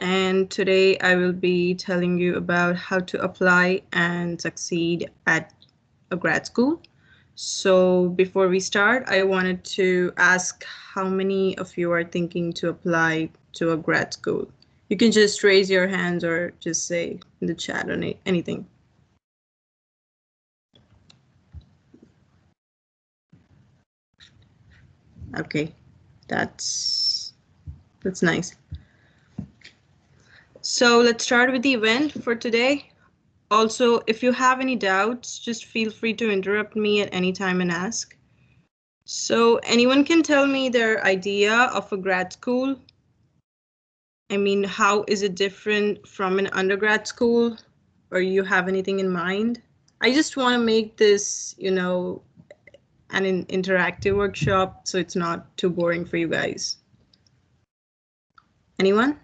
and today I will be telling you about how to apply and succeed at a grad school. So before we start, I wanted to ask how many of you are thinking to apply to a grad school? You can just raise your hands or just say in the chat or anything. Okay, that's nice. So let's start with the event for today. Also, if you have any doubts, just feel free to interrupt me at any time and ask. So anyone can tell me their idea of a grad school? I mean, how is it different from an undergrad school? Or you have anything in mind? I just want to make this, an interactive workshop so it's not too boring for you guys. Anyone?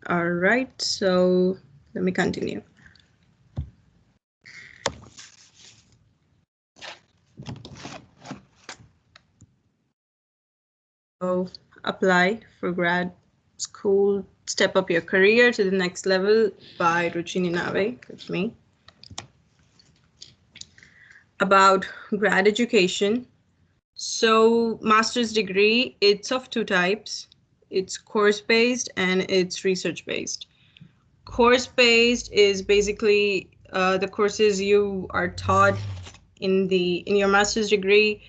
All right, so let me continue. So apply for grad school, step up your career to the next level by Ruchini Nave, that's me. About grad education. So master's degree, it's of two types. It's course-based and it's research-based. Course-based is basically the courses you are taught in your master's degree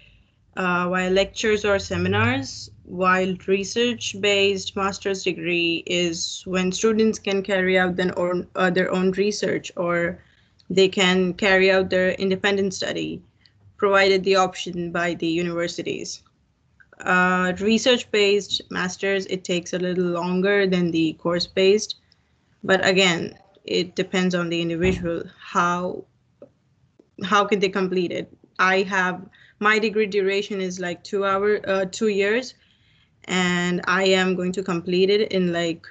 while lectures or seminars, while research-based master's degree is when students can carry out their own research or they can carry out their independent study, provided the option by the universities. Research-based masters, it takes a little longer than the course-based, but again, it depends on the individual. How can they complete it? My degree duration is like 2 years, and I am going to complete it in like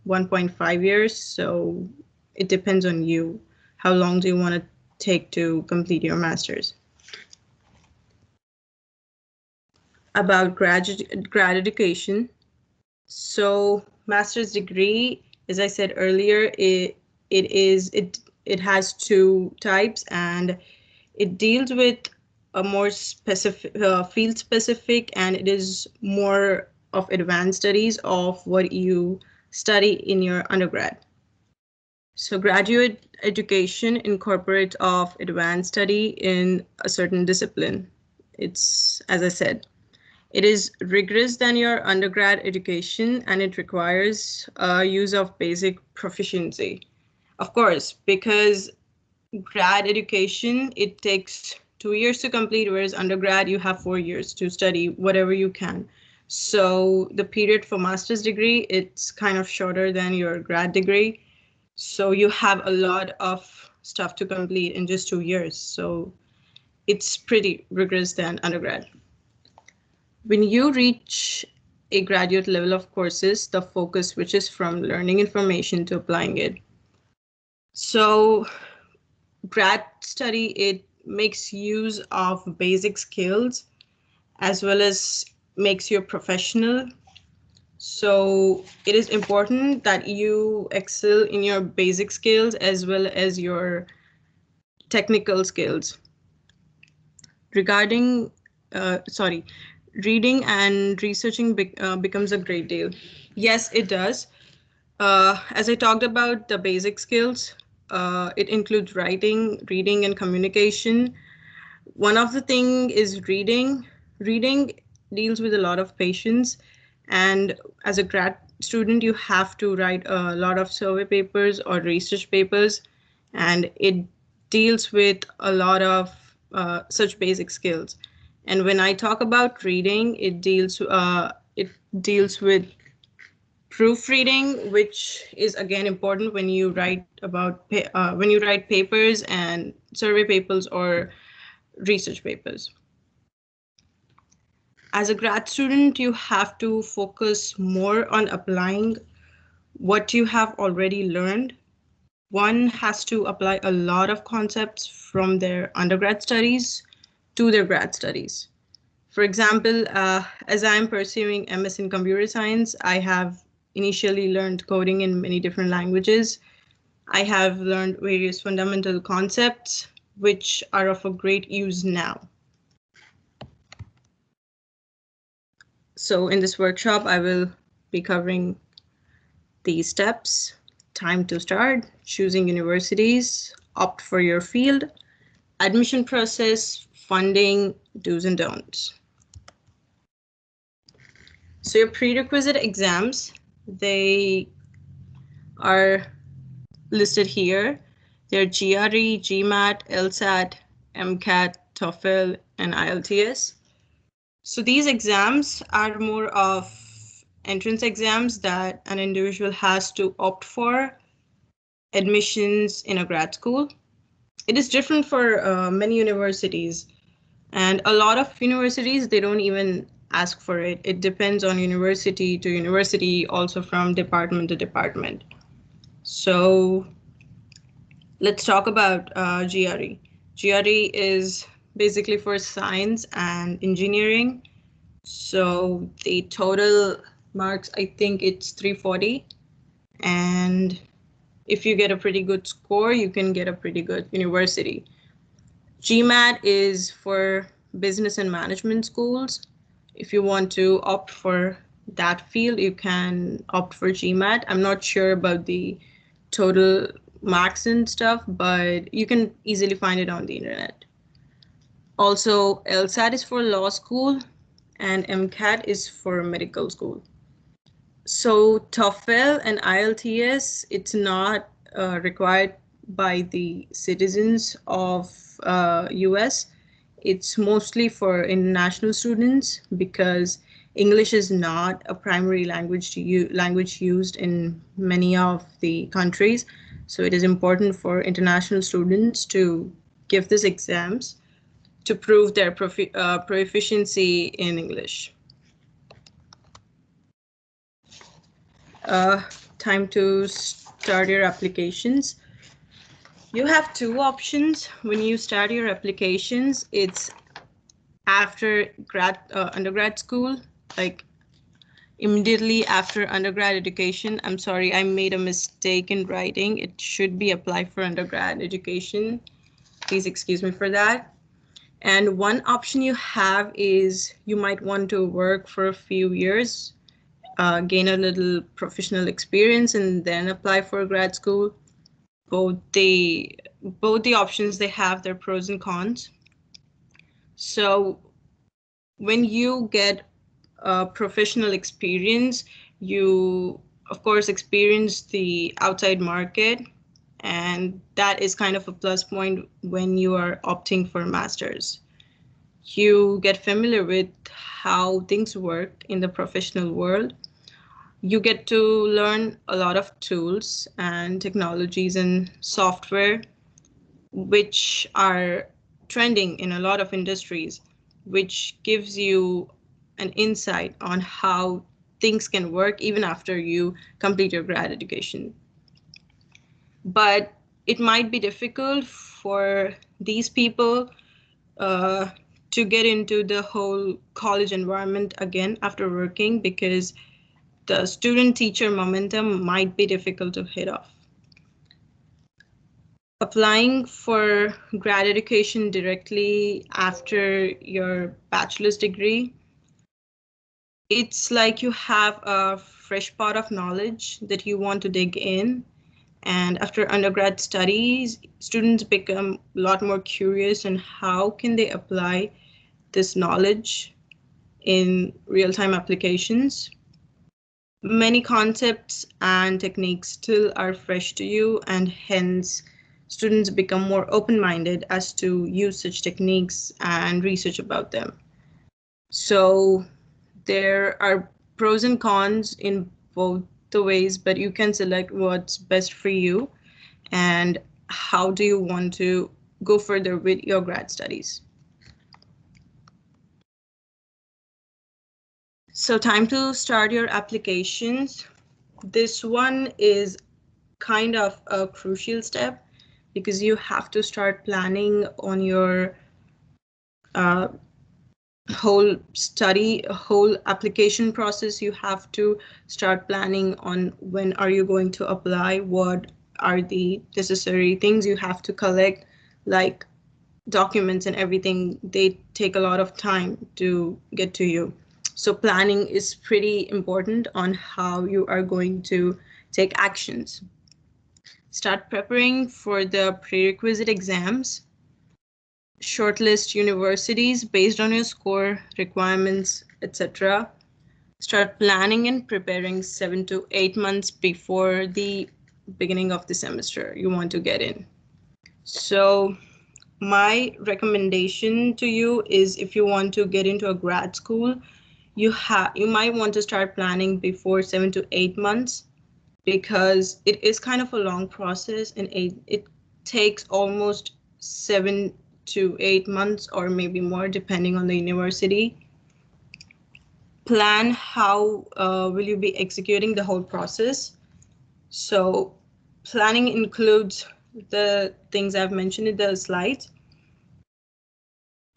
1.5 years. So it depends on you. How long do you want to take to complete your master's? About grad education. So master's degree, as I said earlier, it has two types, and it deals with a more specific field specific, and it is more of advanced studies of what you study in your undergrad. So graduate education incorporates of advanced study in a certain discipline. It's, as I said, it is rigorous than your undergrad education, and it requires use of basic proficiency. Of course, because grad education, it takes 2 years to complete, whereas undergrad, you have 4 years to study whatever you can. So the period for master's degree, it's kind of shorter than your grad degree. So you have a lot of stuff to complete in just 2 years. So it's pretty rigorous than undergrad. When you reach a graduate level of courses, the focus switches from learning information to applying it. So grad study, it makes use of basic skills as well as makes you a professional. So it is important that you excel in your basic skills as well as your technical skills. Regarding, reading and researching becomes a great deal. Yes, it does. As I talked about the basic skills, it includes writing, reading, and communication. One of the thing is reading. Reading deals with a lot of patience, and as a grad student, you have to write a lot of survey papers or research papers, and it deals with a lot of such basic skills. And when I talk about reading, it deals with proofreading, which is again important when you write papers and survey papers or research papers. As a grad student, you have to focus more on applying what you have already learned. One has to apply a lot of concepts from their undergrad studies to their grad studies. For example, as I'm pursuing MS in computer science, I have initially learned coding in many different languages. I have learned various fundamental concepts, which are of a great use now. So in this workshop, I will be covering these steps: time to start, choosing universities, opt for your field, admission process, funding, do's and don'ts. So your prerequisite exams, they are listed here. They're GRE, Gmat, LSAT, MCAT, TOEFL, and IELTS. So these exams are more of entrance exams that an individual has to opt for admissions in a grad school. It is different for many universities, and a lot of universities, they don't even ask for it. It depends on university to university, also from department to department. So let's talk about GRE. GRE is basically for science and engineering. So the total marks, I think it's 340. And if you get a pretty good score, you can get a pretty good university. Gmat is for business and management schools. If you want to opt for that field, you can opt for Gmat. I'm not sure about the total marks and stuff, but you can easily find it on the internet. Also, LSAT is for law school and MCAT is for medical school. So TOEFL and IELTS, it's not required by the citizens of US. It's mostly for international students because English is not a primary language language used in many of the countries. So it is important for international students to give these exams to prove their proficiency in English. Time to start your applications. You have two options when you start your applications. It's after undergrad school, like immediately after undergrad education. I'm sorry, I made a mistake in writing. It should be apply for undergrad education. Please excuse me for that. And one option you have is you might want to work for a few years, gain a little professional experience, and then apply for grad school. Both the options, they have their pros and cons. So when you get a professional experience, you of course experience the outside market, and that is kind of a plus point when you are opting for masters. You get familiar with how things work in the professional world. You get to learn a lot of tools and technologies and software which are trending in a lot of industries, which gives you an insight on how things can work even after you complete your grad education. But it might be difficult for these people to get into the whole college environment again after working, because the student-teacher momentum might be difficult to hit off. Applying for grad education directly after your bachelor's degree, it's like you have a fresh pot of knowledge that you want to dig in. And after undergrad studies, students become a lot more curious on how can they apply this knowledge in real-time applications. Many concepts and techniques still are fresh to you, and hence students become more open-minded as to use such techniques and research about them. So there are pros and cons in both the ways, but you can select what's best for you and how do you want to go further with your grad studies. So time to start your applications. This one is kind of a crucial step because you have to start planning on your whole application process. You have to start planning on when are you going to apply, what are the necessary things you have to collect, like documents and everything. They take a lot of time to get to you. So planning is pretty important on how you are going to take actions. Start preparing for the prerequisite exams. Shortlist universities based on your score, requirements, etc. Start planning and preparing 7 to 8 months before the beginning of the semester you want to get in. So my recommendation to you is, if you want to get into a grad school, you might want to start planning before 7 to 8 months, because it is kind of a long process, and it takes almost 7 to 8 months or maybe more depending on the university. Plan how will you be executing the whole process. So planning includes the things I've mentioned in the slides.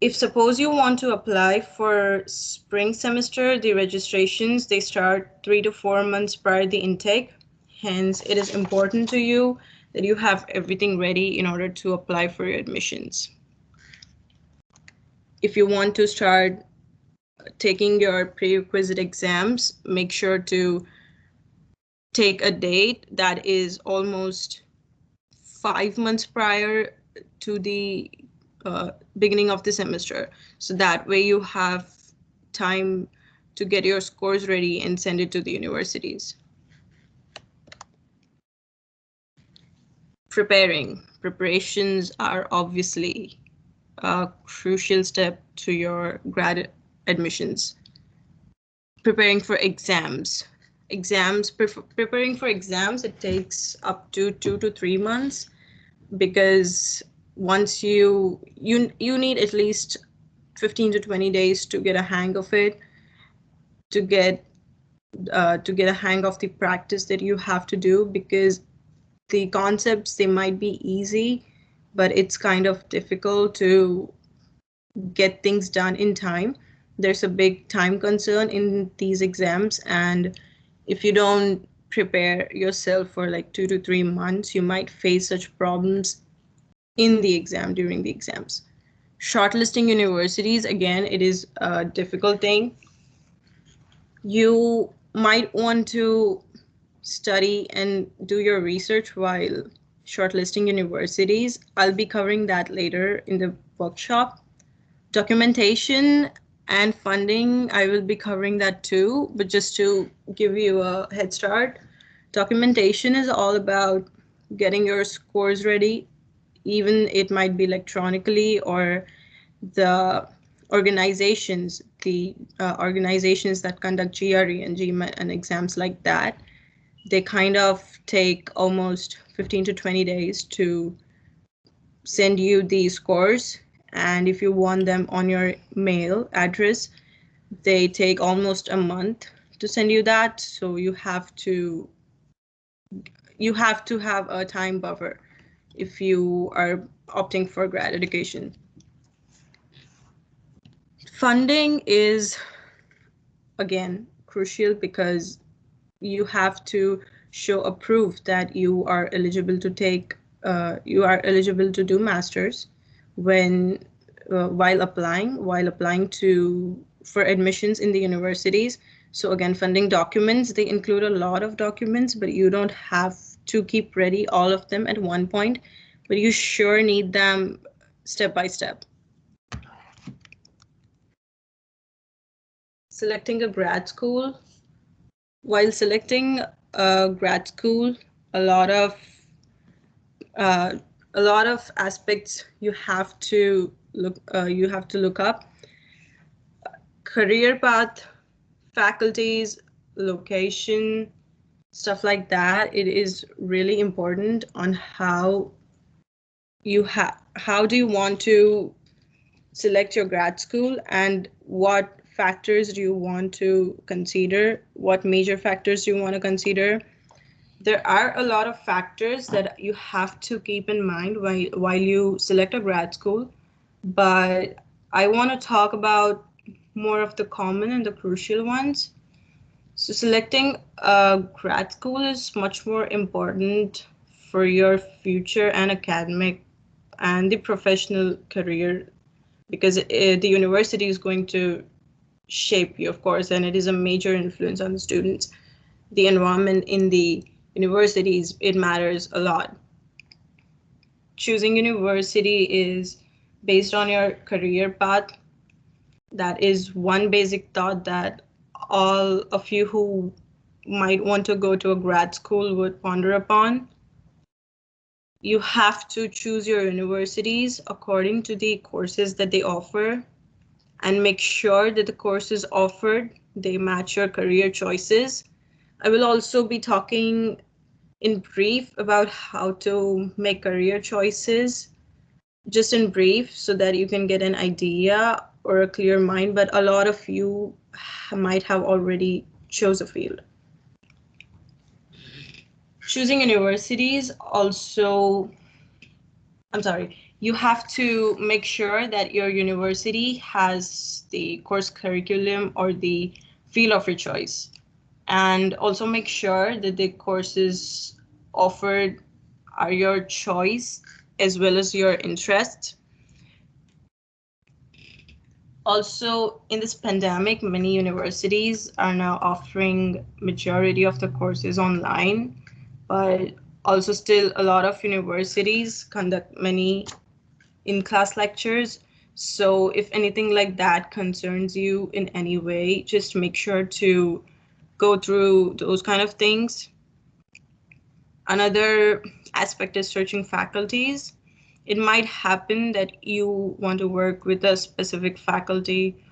If suppose you want to apply for spring semester, the registrations, they start 3 to 4 months prior to the intake. Hence, it is important to you that you have everything ready in order to apply for your admissions. If you want to start taking your prerequisite exams, make sure to take a date that is almost 5 months prior to the beginning of the semester. So that way you have time to get your scores ready and send it to the universities. Preparations are obviously a crucial step to your grad admissions. Preparing for exams. Preparing for exams, it takes up to 2 to 3 months, because once you need at least 15 to 20 days to get a hang of it, to get a hang of the practice that you have to do, because the concepts, they might be easy, but it's kind of difficult to get things done in time. There's a big time concern in these exams, and if you don't prepare yourself for like 2 to 3 months, you might face such problems in the exam, during the exams. Shortlisting universities, again, it is a difficult thing. You might want to study and do your research while shortlisting universities. I'll be covering that later in the workshop. Documentation and funding, I will be covering that too, but just to give you a head start, documentation is all about getting your scores ready. Even it might be electronically, or the organizations that conduct GRE and Gmat and exams like that, they kind of take almost 15 to 20 days to send you the scores. And if you want them on your mail address, they take almost a month to send you that. So you have to have a time buffer if you are opting for grad education. Funding is, again, crucial, because you have to show a proof that you are eligible to do masters when while applying for admissions in the universities. So again, funding documents, they include a lot of documents, but you don't have to keep ready all of them at one point, but you sure need them step by step. Selecting a grad school. While selecting a grad school, a lot of aspects you have to look up. Career path, faculties, location, stuff like that. It is really important on how do you want to select your grad school, and what factors do you want to consider, what major factors do you want to consider. There are a lot of factors that you have to keep in mind while you select a grad school, but I want to talk about more of the common and the crucial ones. So selecting a grad school is much more important for your future and academic and the professional career, because the university is going to shape you, of course, and it is a major influence on the students. The environment in the universities, it matters a lot. Choosing university is based on your career path. That is one basic thought that all of you who might want to go to a grad school would ponder upon. You have to choose your universities according to the courses that they offer, and make sure that the courses offered, they match your career choices. I will also be talking in brief about how to make career choices, just in brief, so that you can get an idea or a clear mind, but a lot of you might have already chose a field. Choosing universities also, you have to make sure that your university has the course curriculum or the field of your choice, and also make sure that the courses offered are your choice as well as your interest. Also, in this pandemic, many universities are now offering majority of the courses online, but also still a lot of universities conduct many in-class lectures. So if anything like that concerns you in any way, just make sure to go through those kind of things. Another aspect is searching faculties. It might happen that you want to work with a specific faculty,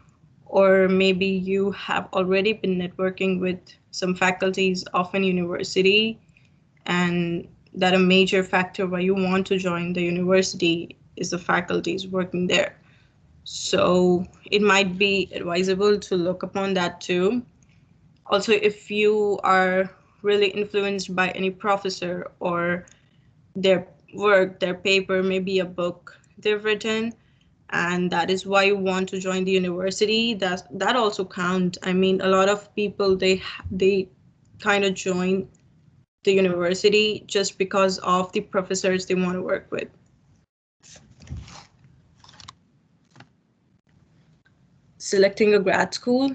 or maybe you have already been networking with some faculties of an university, and that a major factor why you want to join the university is the faculties working there. So it might be advisable to look upon that too. Also, if you are really influenced by any professor or their work, their paper, maybe a book they've written, and that is why you want to join the university, that also count. I mean, a lot of people, they kind of join the university just because of the professors they want to work with. Selecting a grad school,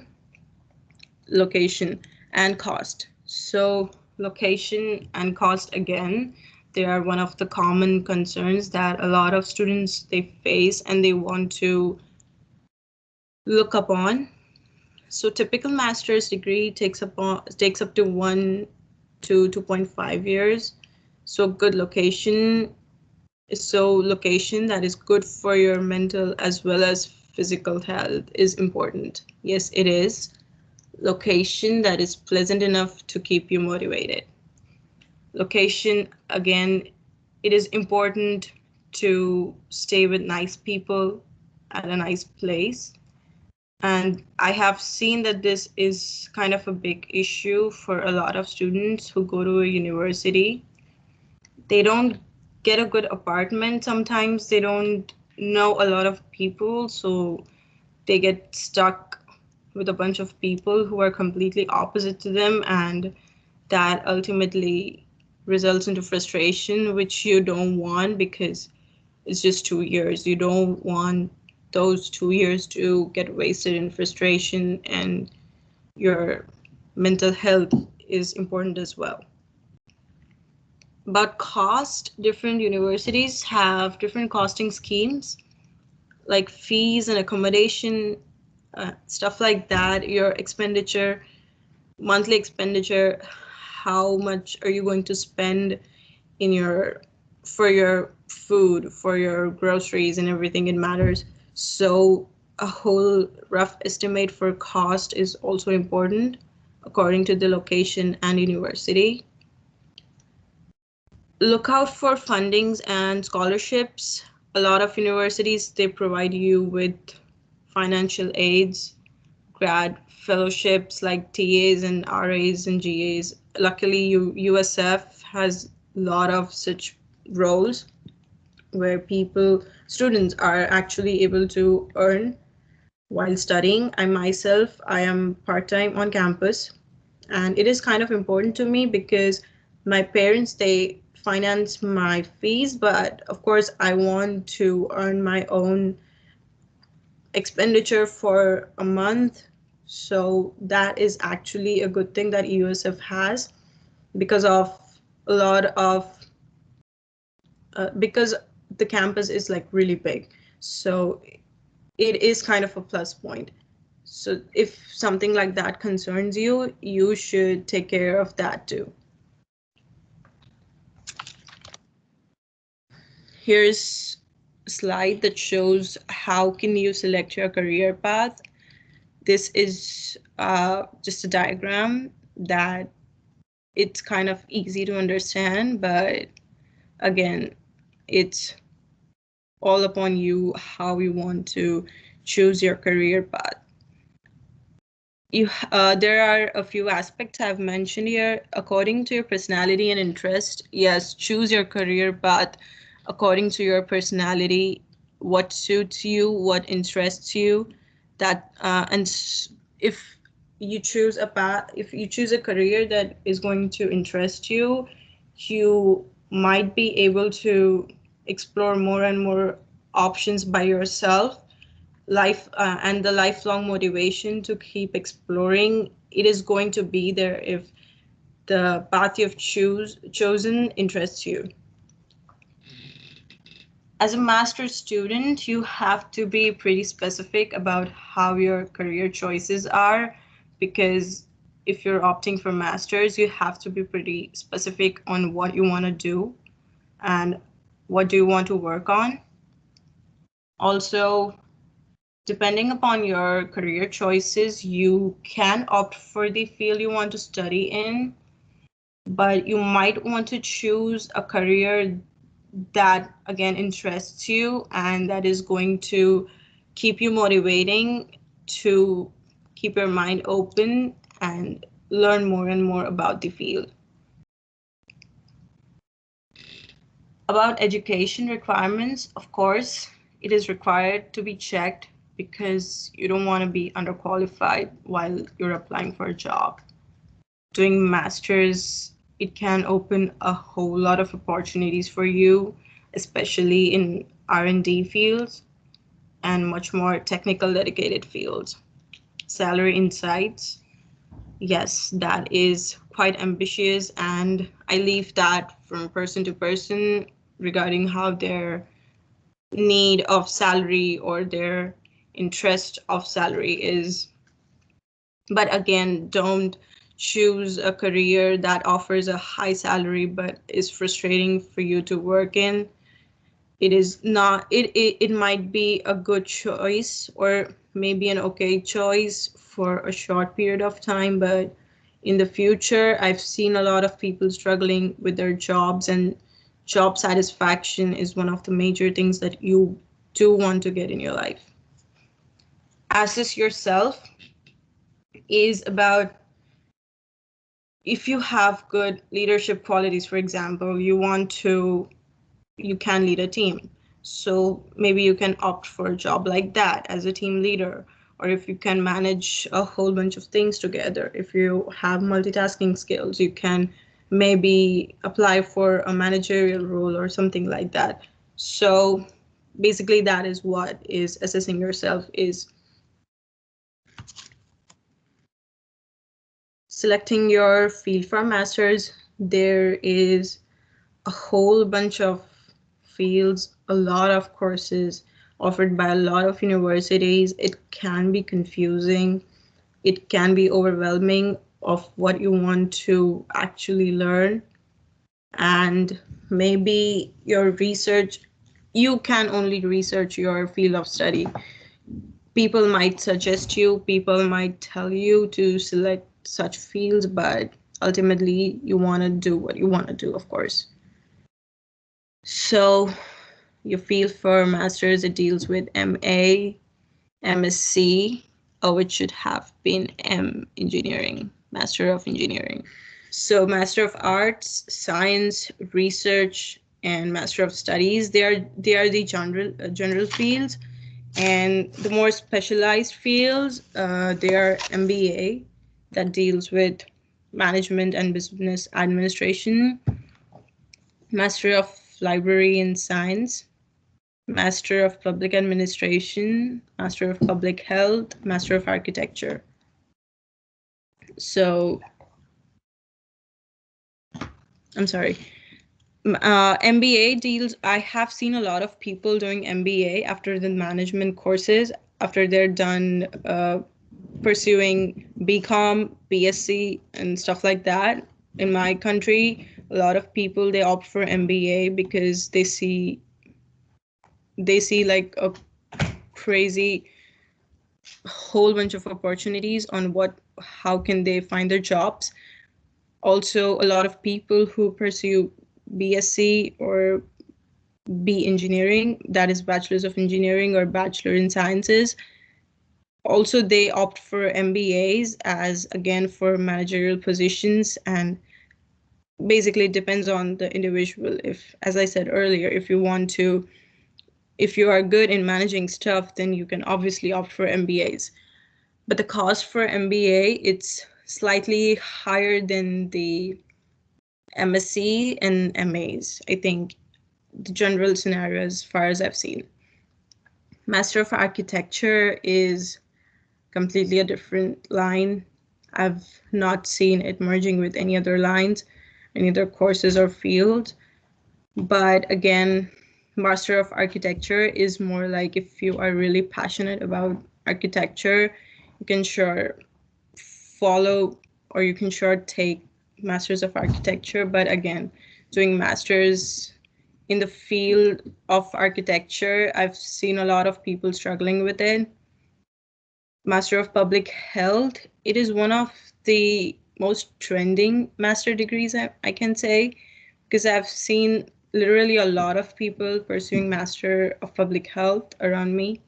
location and cost. So location and cost, again, they are one of the common concerns that a lot of students they face and they want to look upon. So typical master's degree takes up to 1 to 2.5 years. So good location. So location that is good for your mental as well as physical health is important. Yes, it is. Location that is pleasant enough to keep you motivated. Location, again, it is important to stay with nice people at a nice place. And I have seen that this is kind of a big issue for a lot of students who go to a university. They don't get a good apartment. Sometimes they don't know a lot of people, so they get stuck with a bunch of people who are completely opposite to them, and that ultimately results into frustration, which you don't want because it's just 2 years. You don't want those 2 years to get wasted in frustration, and your mental health is important as well. About cost, different universities have different costing schemes, like fees and accommodation, stuff like that. Your expenditure, monthly expenditure, how much are you going to spend for your food, for your groceries and everything, it matters. So a whole rough estimate for cost is also important according to the location and university. Look out for fundings and scholarships. A lot of universities, they provide you with financial aids, grad fellowships like TAs and RAs and GAs. Luckily, USF has a lot of such roles where students are actually able to earn while studying. I am part-time on campus, and it is kind of important to me because my parents, they finance my fees, but of course I want to earn my own expenditure for a month. So that is actually a good thing that USF has because of a lot of because the campus is like really big. So it is kind of a plus point. So if something like that concerns you, you should take care of that too. Here's a slide that shows how can you select your career path. This is just a diagram that it's kind of easy to understand, but again, it's all upon you how you want to choose your career path. There are a few aspects I've mentioned here. According to your personality and interest, yes, choose your career path according to your personality, what suits you, what interests you. If you choose a path, if you choose a career that is going to interest you, you might be able to explore more and more options by yourself. And the lifelong motivation to keep exploring, it is going to be there if the path you've chosen interests you. As a master's student, you have to be pretty specific about how your career choices are, because if you're opting for master's, you have to be pretty specific on what you want to do and what do you want to work on. Also, depending upon your career choices, you can opt for the field you want to study in, but you might want to choose a career that again interests you and that is going to keep you motivating to keep your mind open and learn more and more about the field. About education requirements, of course, it is required to be checked because you don't want to be underqualified while you're applying for a job. Doing masters, it can open a whole lot of opportunities for you, especially in R&D fields and much more technical dedicated fields. Salary insights, yes, that is quite ambitious, and I leave that from person to person regarding how their need of salary or their interest of salary is. But again, don't choose a career that offers a high salary but is frustrating for you to work in. It is not, it might be a good choice or maybe an okay choice for a short period of time, but in the future, I've seen a lot of people struggling with their jobs, and job satisfaction is one of the major things that you do want to get in your life. Assess yourself is about if you have good leadership qualities. For example, you can lead a team. So maybe you can opt for a job like that as a team leader, or if you can manage a whole bunch of things together. If you have multitasking skills, you can maybe apply for a managerial role or something like that. So basically that is what is assessing yourself is. Selecting your field for master's, there is a whole bunch of fields, a lot of courses offered by a lot of universities. It can be confusing. It can be overwhelming of what you want to actually learn. And maybe your research, you can only research your field of study. People might suggest you, people might tell you to select such fields, but ultimately you want to do what you want to do, of course. So your field for master's, it deals with MA, MSc, it should have been M engineering, Master of Engineering. So Master of Arts, Science, Research, and Master of Studies, they are the general fields. And the more specialized fields, they are MBA, that deals with management and business administration, Master of Library and Science, Master of Public Administration, Master of Public Health, Master of Architecture. So, I'm sorry. MBA deals, I have seen a lot of people doing MBA after the management courses, after they're done pursuing BCom, BSc, and stuff like that. In my country, a lot of people, they opt for MBA because they see like a crazy whole bunch of opportunities on how can they find their jobs. Also, a lot of people who pursue BSc or B engineering, that is bachelor's of engineering or bachelor in sciences, also they opt for MBAs as, again, for managerial positions. And basically it depends on the individual. If, as I said earlier, if you are good in managing stuff, then you can obviously opt for MBAs. But the cost for MBA, it's slightly higher than the MSc and MAs, I think, the general scenario as far as I've seen. Master of Architecture is completely a different line. I've not seen it merging with any other lines, any other courses or field. But again, Master of Architecture is more like if you are really passionate about architecture, you can sure follow, or you can sure take Masters of Architecture. But again, doing masters in the field of architecture, I've seen a lot of people struggling with it. Master of Public Health, it is one of the most trending master degrees, I can say, because I've seen literally a lot of people pursuing Master of Public Health around me.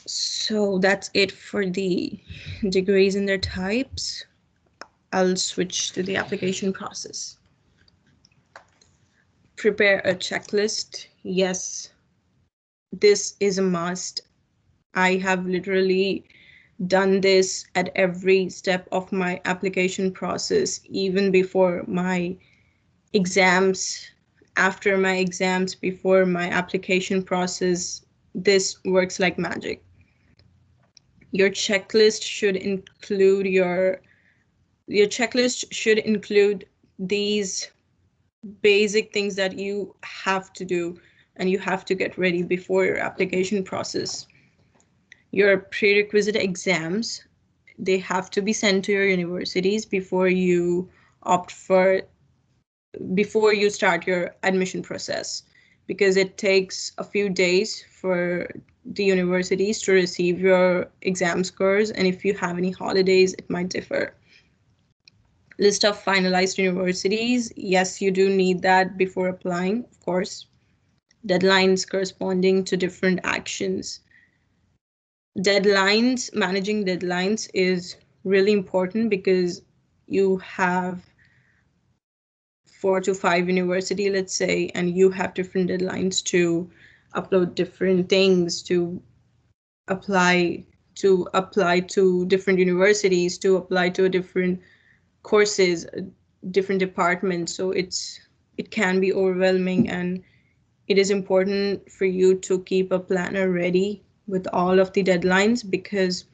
So that's it for the degrees and their types. I'll switch to the application process. Prepare a checklist. Yes, this is a must. I have literally done this at every step of my application process, even before my exams, after my exams, before my application process. This works like magic. Your checklist should include these basic things that you have to do and you have to get ready before your application process. Your prerequisite exams, they have to be sent to your universities before you start your admission process, because it takes a few days for the universities to receive your exam scores, and if you have any holidays, it might differ. List of finalized universities, yes, you do need that before applying, of course. Deadlines corresponding to different actions. Deadlines, managing deadlines is really important because you have 4 to 5 university, let's say, and you have different deadlines to upload different things, to apply to different universities, to apply to different courses, different departments. So it can be overwhelming, and it is important for you to keep a planner ready with all of the deadlines, because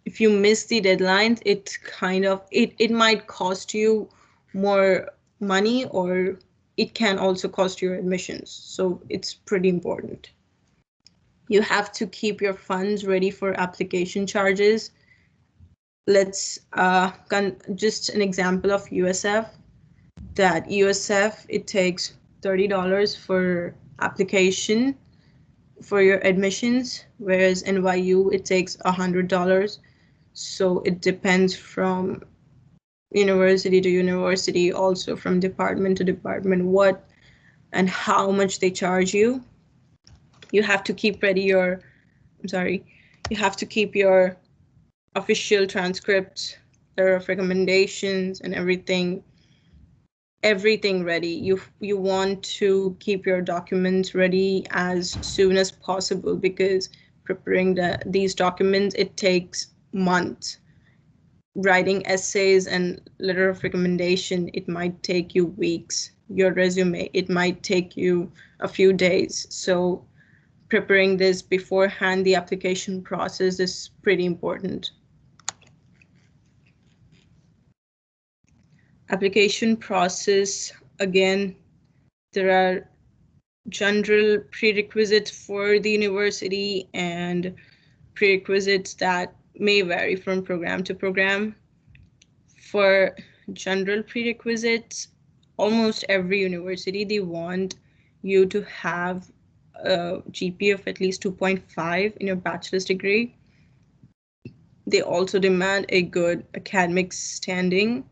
if you miss the deadlines, it might cost you more money, or it can also cost your admissions. So it's pretty important. You have to keep your funds ready for application charges. Let's just an example of USF. That USF, it takes $30 for application for your admissions, whereas NYU, it takes $100. So it depends from university to university, also from department to department, what and how much they charge you. You have to keep ready you have to keep your official transcripts, letter of recommendations, and everything everything ready. You want to keep your documents ready as soon as possible, because preparing these documents, it takes months. Writing essays and letter of recommendation, it might take you weeks. Your resume, it might take you a few days. So preparing this beforehand, the application process is pretty important. Application process, again, there are general prerequisites for the university and prerequisites that may vary from program to program. For general prerequisites, almost every university, they want you to have a GPA of at least 2.5 in your bachelor's degree. They also demand a good academic standing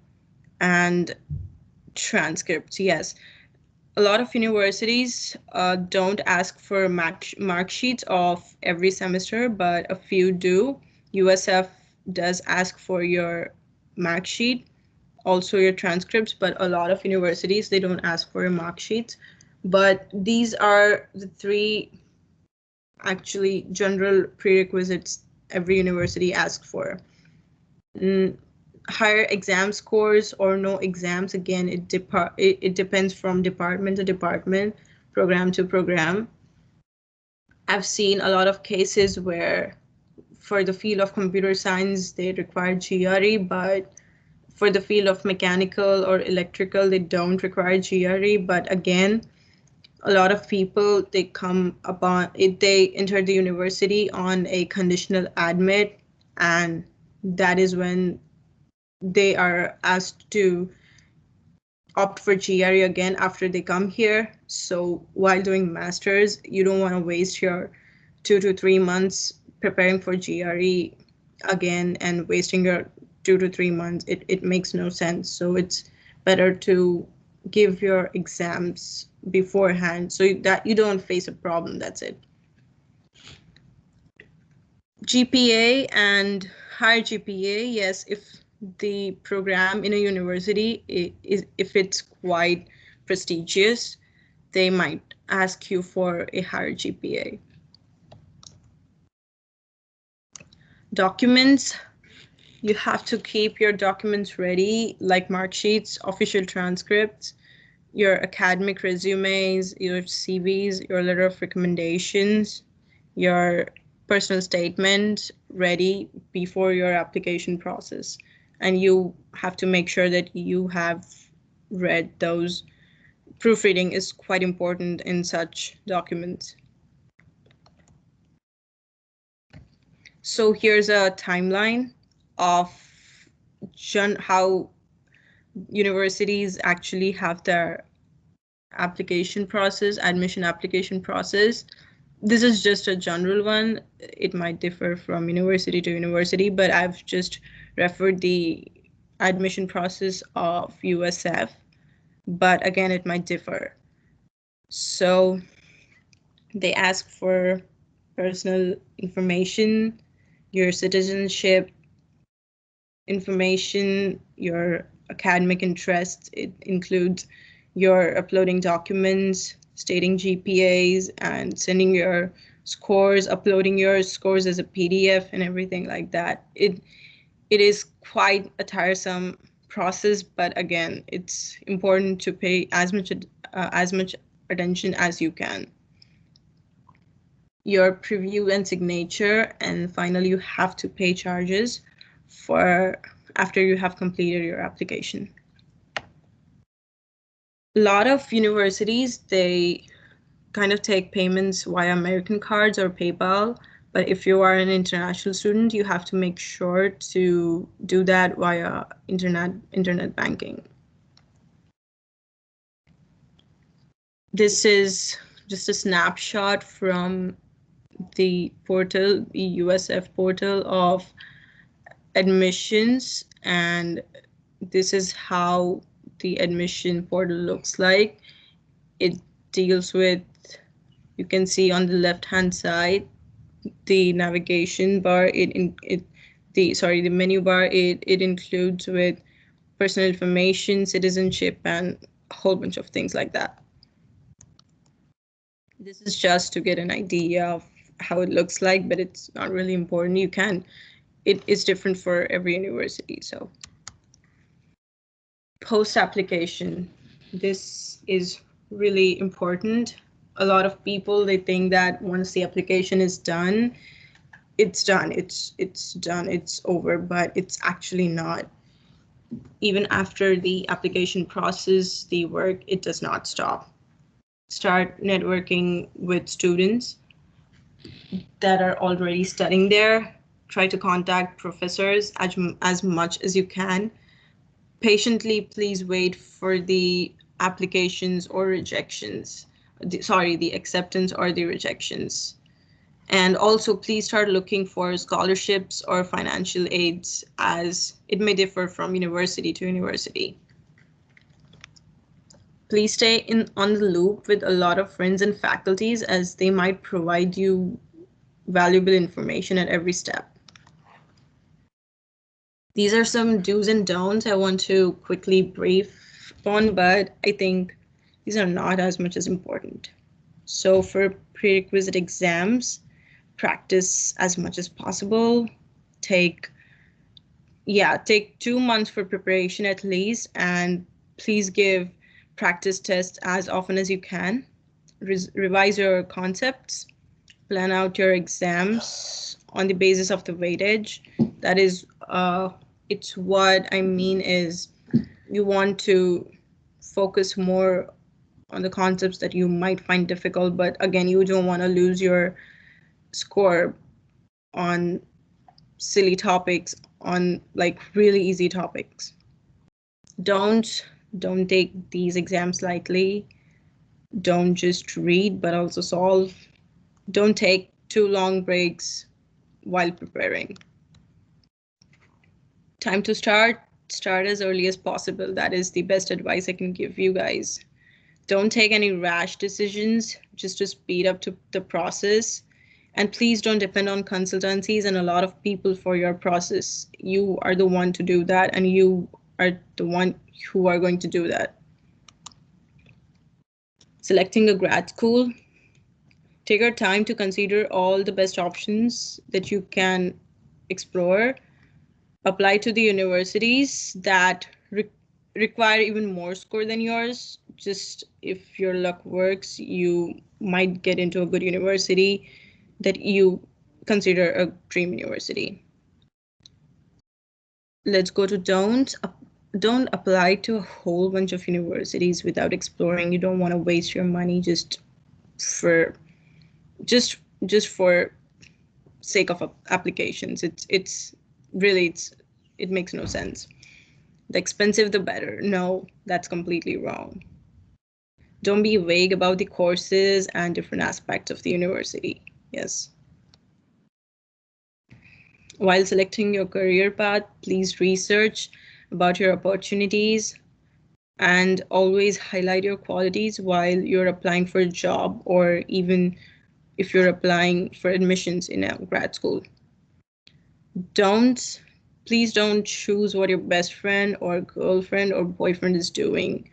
and transcripts. Yes, a lot of universities don't ask for mark sheets of every semester, but a few do. USF does ask for your mark sheet, also your transcripts, but a lot of universities, they don't ask for your mark sheets. But these are the three actually general prerequisites every university asks for. Higher exam scores or no exams, again, it depends from department to department, program to program. I've seen a lot of cases where for the field of computer science, they require GRE, but for the field of mechanical or electrical, they don't require GRE. But again, a lot of people, they come upon it, they enter the university on a conditional admit, and that is when they are asked to opt for GRE again after they come here. So while doing masters, you don't want to waste your 2 to 3 months preparing for GRE again and wasting your 2 to 3 months. It makes no sense. So it's better to give your exams beforehand so that you don't face a problem. That's it. GPA and higher GPA, yes, if the program in a university if it's quite prestigious, they might ask you for a higher GPA. Documents, you have to keep your documents ready, like mark sheets, official transcripts, your academic resumes, your CVs, your letter of recommendations, your personal statement ready before your application process. And you have to make sure that you have read those. Proofreading is quite important in such documents. So here's a timeline of how universities actually have their application process, admission application process. This is just a general one. It might differ from university to university, but I've just referred the admission process of USF, but again, it might differ. So they ask for personal information, your citizenship information, your academic interests. It includes your uploading documents, stating GPAs, and sending your scores, uploading your scores as a PDF and everything like that. It is quite a tiresome process, but again, it's important to pay as much attention as you can. Your preview and signature, and finally, you have to pay charges for after you have completed your application. A lot of universities, they kind of take payments via American cards or PayPal, but if you are an international student, you have to make sure to do that via internet banking. This is just a snapshot from the portal, the USF Portal of Admissions, and this is how the admission portal looks like. It deals with, you can see on the left hand side, the navigation bar, the menu bar, it includes with personal information, citizenship, and a whole bunch of things like that. This is just to get an idea of how it looks like, but it's not really important. It is different for every university. So post-application, this is really important. A lot of people, they think that once the application is done, it's done, it's done, it's over, but it's actually not. Even after the application process, the work, it does not stop. Start networking with students that are already studying there. Try to contact professors as much as you can. Patiently, please wait for the applications or rejections. The acceptance or the rejections. And also, please start looking for scholarships or financial aids, as it may differ from university to university. Please stay on the loop with a lot of friends and faculties, as they might provide you valuable information at every step. These are some do's and don'ts I want to quickly brief on, but I think these are not as much as important. So for prerequisite exams, practice as much as possible. Take 2 months for preparation at least, and please give practice tests as often as you can. Revise your concepts, plan out your exams on the basis of the weightage. That is, it's what I mean is you want to focus more on the concepts that you might find difficult, but again, you don't want to lose your score on silly topics, on like really easy topics. Don't take these exams lightly. Don't just read, but also solve. Don't take too long breaks while preparing. Time to start as early as possible. That is the best advice I can give you guys. Don't take any rash decisions just to speed up the process. And please don't depend on consultancies and a lot of people for your process. You are the one to do that, and you are the one who are going to do that. Selecting a grad school. Take your time to consider all the best options that you can explore. Apply to the universities that require even more score than yours. Just if your luck works, you might get into a good university that you consider a dream university. Let's go to don'ts. Don't apply to a whole bunch of universities without exploring. You don't want to waste your money just for sake of applications. It makes no sense. The expensive, the better. No, that's completely wrong. Don't be vague about the courses and different aspects of the university. Yes. While selecting your career path, please research about your opportunities and always highlight your qualities while you're applying for a job, or even if you're applying for admissions in a grad school. Please don't choose what your best friend or girlfriend or boyfriend is doing.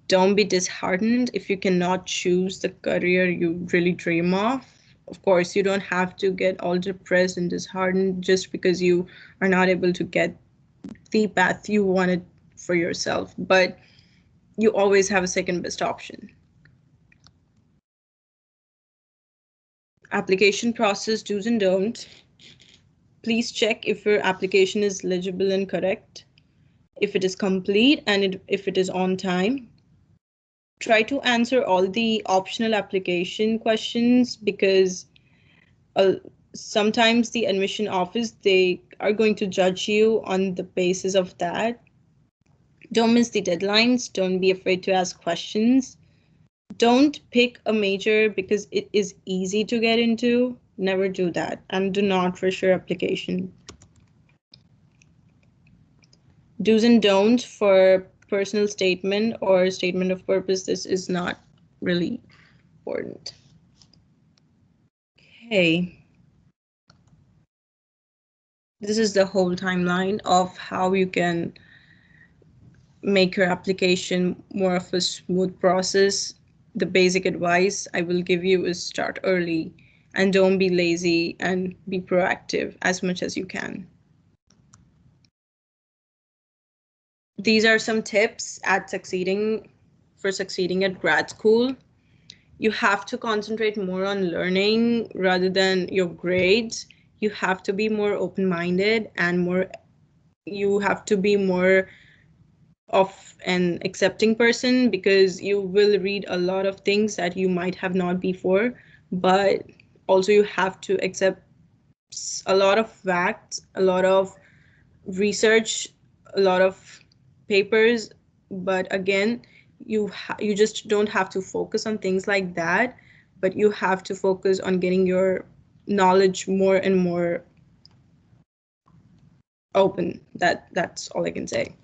Don't be disheartened if you cannot choose the career you really dream of. Of course, you don't have to get all depressed and disheartened just because you are not able to get the path you wanted for yourself, but you always have a second best option. Application process do's and don'ts. Please check if your application is legible and correct, if it is complete, and if it is on time. Try to answer all the optional application questions, because sometimes the admission office, they are going to judge you on the basis of that. Don't miss the deadlines. Don't be afraid to ask questions. Don't pick a major because it is easy to get into. Never do that, and do not rush your application. Do's and don'ts for personal statement or statement of purpose. This is not really important. Okay. This is the whole timeline of how you can make your application more of a smooth process, the basic advice I will give you is start early and don't be lazy and be proactive as much as you can. These are some tips for succeeding at grad school. You have to concentrate more on learning rather than your grades. You have to be more open-minded and you have to be more of an accepting person, because you will read a lot of things that you might have not before, but also you have to accept a lot of facts, a lot of research, a lot of papers. But again, you just don't have to focus on things like that, but you have to focus on getting your knowledge more and more open. That's all I can say.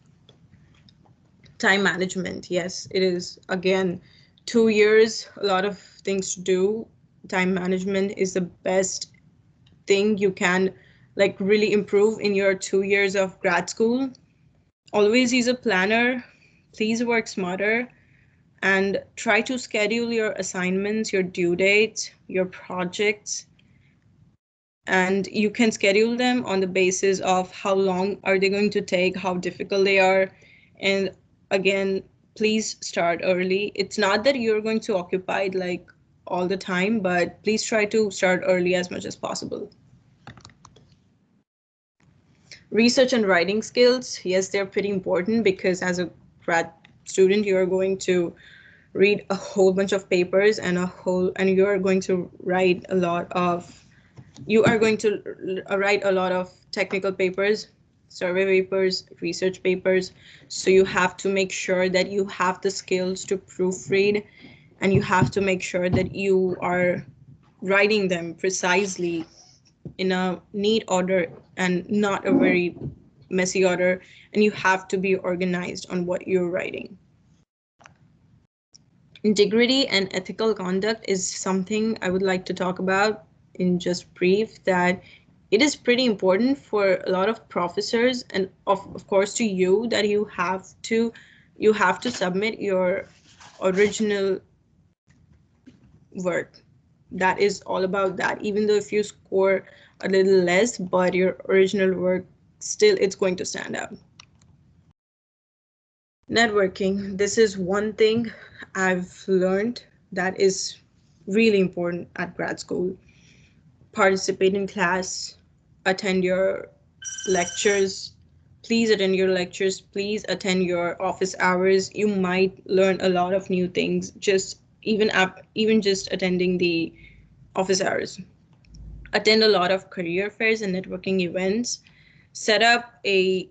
Time management, yes, it is again 2 years, a lot of things to do. Time management is the best thing you can like really improve in your 2 years of grad school. Always use a planner. Please work smarter and try to schedule your assignments, your due dates, your projects, and you can schedule them on the basis of how long are they going to take, how difficult they are. And again, please start early. It's not that you're going to occupy it like all the time, but please try to start early as much as possible. Research and writing skills, yes, they're pretty important, because as a grad student, you're going to read a whole bunch of papers and you're going to write a lot of technical papers, survey papers, research papers. So you have to make sure that you have the skills to proofread, and you have to make sure that you are writing them precisely in a neat order and not a very messy order, and you have to be organized on what you're writing. Integrity and ethical conduct is something I would like to talk about in just brief, that it is pretty important for a lot of professors and of course to you, that you have to submit your original work. That is all about that. Even though if you score a little less, but your original work still, it's going to stand out. Networking. This is one thing I've learned that is really important at grad school. Participate in class, attend your lectures. Please attend your lectures. Please attend your office hours. You might learn a lot of new things even just attending the office hours. Attend a lot of career fairs and networking events. Set up a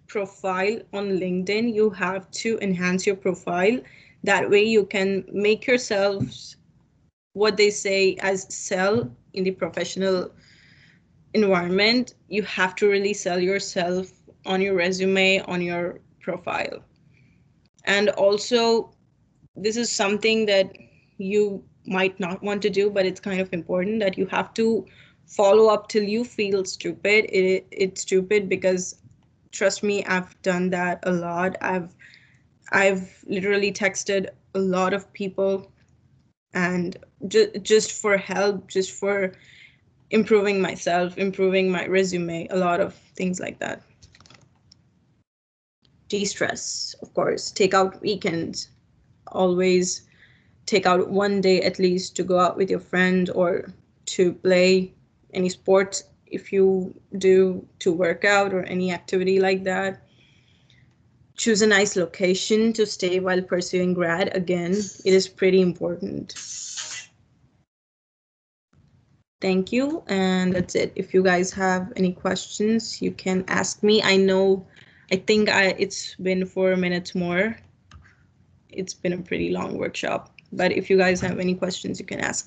profile on LinkedIn. You have to enhance your profile. That way you can make yourselves what they say as sell in the professional environment. You have to really sell yourself on your resume, on your profile. And also, this is something that you might not want to do, but it's kind of important, that you have to follow up till you feel stupid. It's stupid because trust me, I've done that a lot. I've literally texted a lot of people, and just for help, just for improving myself, improving my resume, a lot of things like that. De-stress, of course, take out weekends. Always take out one day at least to go out with your friend or to play any sport if you do, to work out or any activity like that. Choose a nice location to stay while pursuing grad. Again, it is pretty important. Thank you, and that's it. If you guys have any questions, you can ask me. I think it's been 4 minutes more. It's been a pretty long workshop, but if you guys have any questions, you can ask.